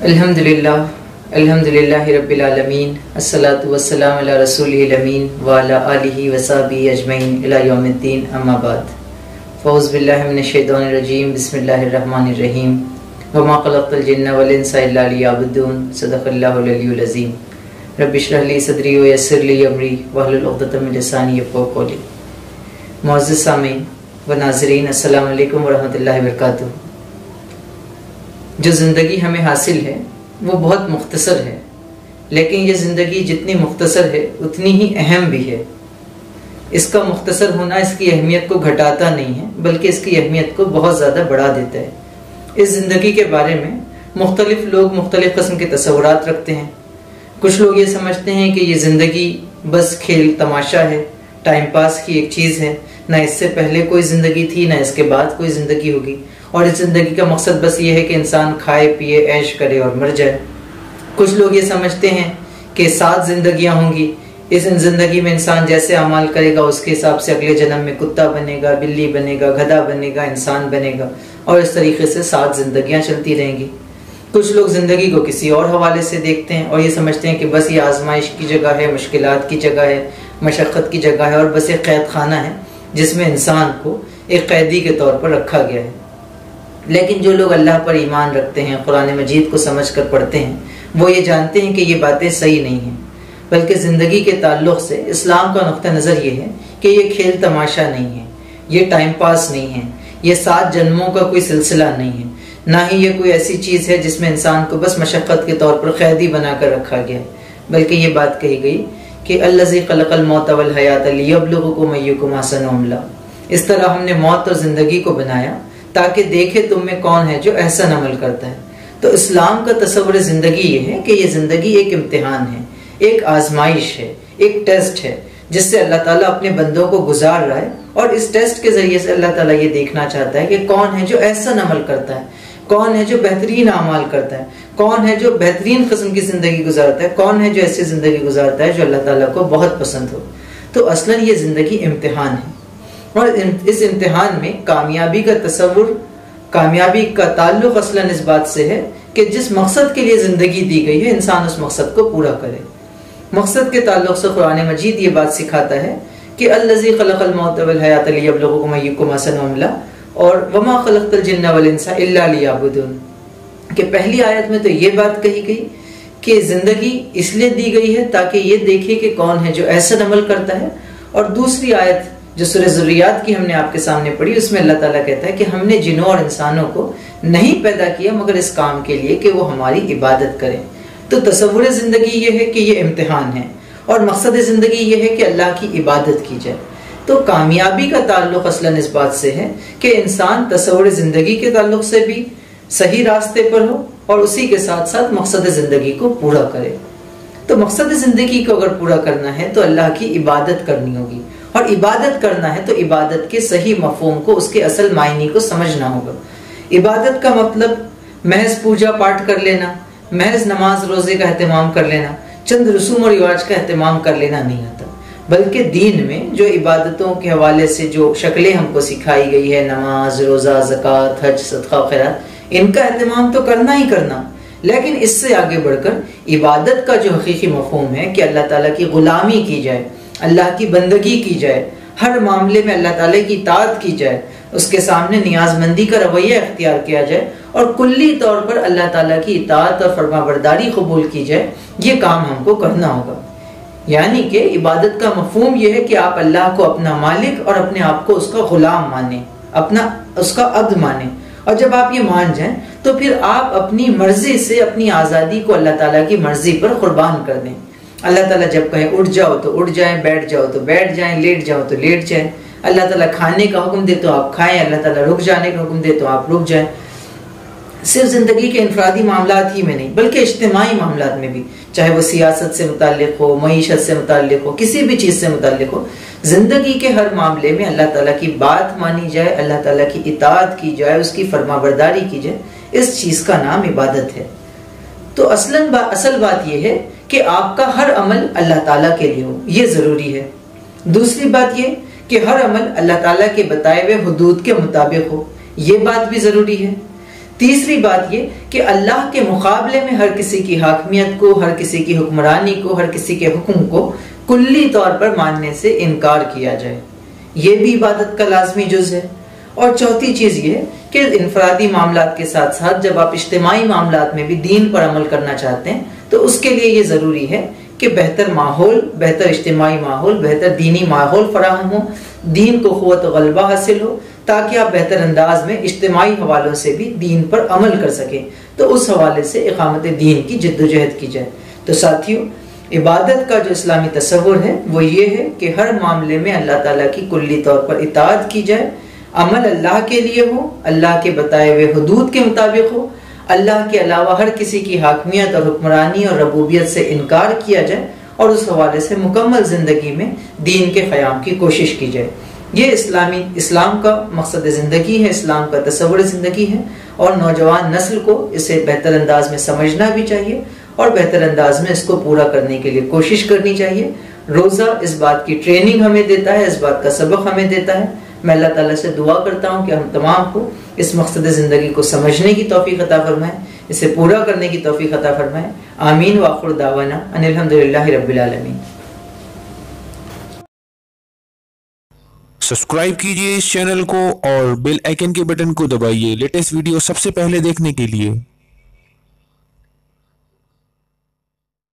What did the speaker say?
अल्हम्दुलिल्लाहि रब्बिल आलमीन अस्सलातु वस्सलामु अला रसूलिहिल अमीन व अला आलिहि व सहबिहि अजमईन इला यौमिद्दीन अम्मा बाद फ़ऊज़ु बिल्लाहि मिनश शैतानिर रजीम बिस्मिल्लाहिर रहमानिर रहीम व मा खलक़तुल जिन्ना वल इंसा इल्ला लियअबुदून सदक़ल्लाहुल अलियुल अज़ीम रब्बि इश्रह ली सदरी व यस्सिर ली अमरी वहलुल उक़दतम मिन लिसानी यफ़क़हू क़ौली। मुअज़्ज़िज़ सामीन व नाज़रीन, अस्सलामु अलैकुम व रहमतुल्लाहि व बरकातुहू। जो ज़िंदगी हमें हासिल है वो बहुत मुख्तसर है, लेकिन ये ज़िंदगी जितनी मुख्तसर है उतनी ही अहम भी है। इसका मुख्तसर होना इसकी अहमियत को घटाता नहीं है, बल्कि इसकी अहमियत को बहुत ज़्यादा बढ़ा देता है। इस ज़िंदगी के बारे में मुख्तलिफ लोग मुख्तलिफ किस्म के तसव्वुरात रखते हैं। कुछ लोग ये समझते हैं कि ये ज़िंदगी बस खेल तमाशा है, टाइम पास की एक चीज़ है, ना इससे पहले कोई ज़िंदगी थी ना इसके बाद कोई ज़िंदगी होगी, और इस ज़िंदगी का मकसद बस ये है कि इंसान खाए पिए ऐश करे और मर जाए। कुछ लोग ये समझते हैं कि 7 ज़िंदगियाँ होंगी, इस ज़िंदगी में इंसान जैसे अमाल करेगा उसके हिसाब से अगले जन्म में कुत्ता बनेगा, बिल्ली बनेगा, गधा बनेगा, इंसान बनेगा, और इस तरीके से 7 ज़िंदगियाँ चलती रहेंगी। कुछ लोग ज़िंदगी को किसी और हवाले से देखते हैं और ये समझते हैं कि बस ये आजमाइश की जगह है, मुश्किलात की जगह है, मशक्क़त की जगह है, और बस एक कैद खाना है जिसमें इंसान को एक कैदी के तौर पर रखा गया है। लेकिन जो लोग अल्लाह पर ईमान रखते हैं, कुरान मजीद को समझ कर पढ़ते हैं, वो ये जानते हैं कि ये बातें सही नहीं हैं, बल्कि ज़िंदगी के ताल्लुक़ से इस्लाम का नुक्ता नज़र ये है कि ये खेल तमाशा नहीं है, ये टाइम पास नहीं है, ये 7 जन्मों का कोई सिलसिला नहीं है, ना ही ये कोई ऐसी चीज़ है जिसमें इंसान को बस मशक्क़त के तौर पर कैदी बना कर रखा गया है। बल्कि ये बात कही गई कि अल्लज़ी खलक़ल मौत वल हयात लियब्लुवकुम अय्युकुम अहसनु अमला। इस तरह हमने मौत और ज़िंदगी को बनाया ताकि देखे तुम में कौन है जो एहसन अमल करता है। तो इस्लाम का तस्वुर ज़िंदगी ये है कि ये ज़िंदगी एक इम्तिहान है, एक आजमाइश है, एक टेस्ट है जिससे अल्लाह ताला अपने बंदों को गुजार रहा है, और इस टेस्ट के ज़रिए से अल्लाह ताला ये देखना चाहता है कि कौन है जो एहसन अमल करता है, कौन है जो बेहतरीन अमाल करता है, कौन है जो बेहतरीन किस्म की ज़िंदगी गुजारता है, कौन है जो ऐसी ज़िंदगी गुजारता है जो अल्लाह ताला को बहुत पसंद हो। तो असलन ये ज़िंदगी इम्तिहान है, और इस इम्तिहान में कामयाबी का तस्वुर, कामयाबी का ताल्लुक़ असलन इस बात से है कि जिस मकसद के लिए ज़िंदगी दी गई है इंसान उस मकसद को पूरा करे। मकसद के ताल्लुक़ से कुरान मजीद ये बात सिखाता है कि अल्लज़ी खलक़ल मौत वल हयात लियब्लुवकुम अय्युकुम अहसनु अमला और वमा खलक़तुल जिन्ना वल इंसा इल्ला लियअबुदून। कि पहली आयत में तो ये बात कही गई कि ज़िंदगी इसलिए दी गई है ताकि ये देखे कि कौन है जो एहसन अमल करता है, और दूसरी आयत जो सूरह ज़ुर्रियात की हमने आपके सामने पढ़ी उसमें अल्लाह ताला कहता है कि हमने जिन्नों और इंसानों को नहीं पैदा किया मगर इस काम के लिए कि वो हमारी इबादत करें। तो तसव्वुर ज़िंदगी ये है कि ये इम्तिहान है, और मकसद ज़िंदगी ये है कि अल्लाह की इबादत की जाए। तो कामयाबी का ताल्लुक़ असलन इस बात से है कि इंसान तसव्वुर ज़िंदगी के ताल्लुक़ से भी सही रास्ते पर हो और उसी के साथ साथ मकसद ज़िंदगी को पूरा करे। तो मकसद ज़िंदगी को अगर पूरा करना है तो अल्लाह की इबादत करनी होगी, और इबादत करना है तो इबादत के सही मफ़हूम को, उसके असल मायने को समझना होगा। इबादत का मतलब महज पूजा पाठ कर लेना, महज नमाज रोज़े का एहतमाम कर लेना, चंद रसूम और रिवाज का एहतमाम कर लेना नहीं आता, बल्कि दीन में जो इबादतों के हवाले से जो शक्लें हमको सिखाई गई है, नमाज, रोज़ा, ज़कात, हज, सदका, खैरात, इनका एहतमाम तो करना ही करना, लेकिन इससे आगे बढ़कर इबादत का जो हकीकी मफ़हूम है कि अल्लाह ताला की ग़ुलामी की जाए, अल्लाह की बंदगी की जाए, हर मामले में अल्लाह ताला की इताअत की जाए, उसके सामने नियाज़मंदी का रवैया अख्तियार किया जाए, और कुल्ली तौर पर अल्लाह ताला की इताअत और फरमाबरदारी कबूल की जाए, ये काम हमको करना होगा। यानी कि इबादत का मफ़हूम ये है कि आप अल्लाह को अपना मालिक और अपने आप को उसका ग़ुलाम माने, अपना उसका अब्द माने, और जब आप ये मान जाएं तो फिर आप अपनी मर्जी से अपनी आज़ादी को अल्लाह ताला की मर्जी पर कुर्बान कर दें। अल्लाह ताला जब कहे उठ जाओ तो उठ जाएं, बैठ जाओ तो बैठ जाएं, लेट जाओ तो लेट जाएं, अल्लाह ताला खाने का हुक्म दे तो आप खाएं, अल्लाह ताला रुक जाने का हुक्म दे तो आप रुक जाएं। सिर्फ ज़िंदगी के इनफरादी मामलात ही में नहीं बल्कि इज्तिमाई मामलात में भी, चाहे वो सियासत से मुताल्लिक़ हो, मईशत से मुताल्लिक़ हो, किसी भी चीज़ से मुताल्लिक़ हो, ज़िंदगी के हर मामले में अल्लाह ताला की बात मानी जाए, अल्लाह ताला की इताअत की जाए, उसकी फरमाबरदारी की जाए, इस चीज़ का नाम इबादत है। तो असल बात यह है कि आपका हर अमल अल्लाह ताला के लिए हो, ये ज़रूरी है। दूसरी बात यह कि हर अमल अल्लाह ताला के बताए हुए हुदूद के मुताबिक हो, ये बात भी ज़रूरी है। तीसरी बात ये कि अल्लाह के मुकाबले में हर किसी की हाकमियत को, हर किसी की हुक्मरानी को, हर किसी के हुक्म को कुल्ली तौर पर मानने से इनकार किया जाए, ये भी इबादत का लाजमी जुज है। और चौथी चीज ये है कि इनफरादी मामलात के साथ साथ जब आप इज्तिमाई मामलात में भी दीन पर अमल करना चाहते हैं तो उसके लिए ये जरूरी है कि बेहतर माहौल, बेहतर इज्तिमाई माहौल, बेहतर दीनी माहौल फराहम हो, दीन को क़ुव्वत व ग़लबा हासिल हो, ताकि आप बेहतर अंदाज में इज्तिमाई हवालों से भी दीन पर अमल कर सकें। तो उस हवाले से इक़ामत दीन की जद्दोजहद की जाए। तो साथियों, इबादत का जो इस्लामी तस्वुर है वो ये है कि हर मामले में अल्लाह ताला की कुल्ली तौर पर इताअत की जाए, अमल अल्लाह के लिए हो, अल्लाह के बताए हुए हुदूद के मुताबिक हो, अल्लाह के अलावा हर किसी की हाकमियत और हुक्मरानी और रबूबियत से इनकार किया जाए और उस हवाले से मुकम्मल जिंदगी में दीन के क़याम की कोशिश की जाए। ये इस्लाम का मकसद ज़िंदगी है, इस्लाम का तस्वुर ज़िंदगी है और नौजवान नस्ल को इसे बेहतर अंदाज में समझना भी चाहिए और बेहतर अंदाज में इसको पूरा करने के लिए कोशिश करनी चाहिए। रोज़ा इस बात की ट्रेनिंग हमें देता है, इस बात का सबक हमें देता है। मैं अल्लाह ताला से दुआ करता हूँ कि हम तमाम को इस मकसद ज़िंदगी को समझने की तौफीक अता फरमाए, इसे पूरा करने की तौफीक अता फरमाए। आमीन व आखिर दावाना अनिल हम्दुलिल्लाहि रब्बिल आलमीन। सब्सक्राइब कीजिए इस चैनल को और बेल आइकन के बटन को दबाइए लेटेस्ट वीडियो सबसे पहले देखने के लिए।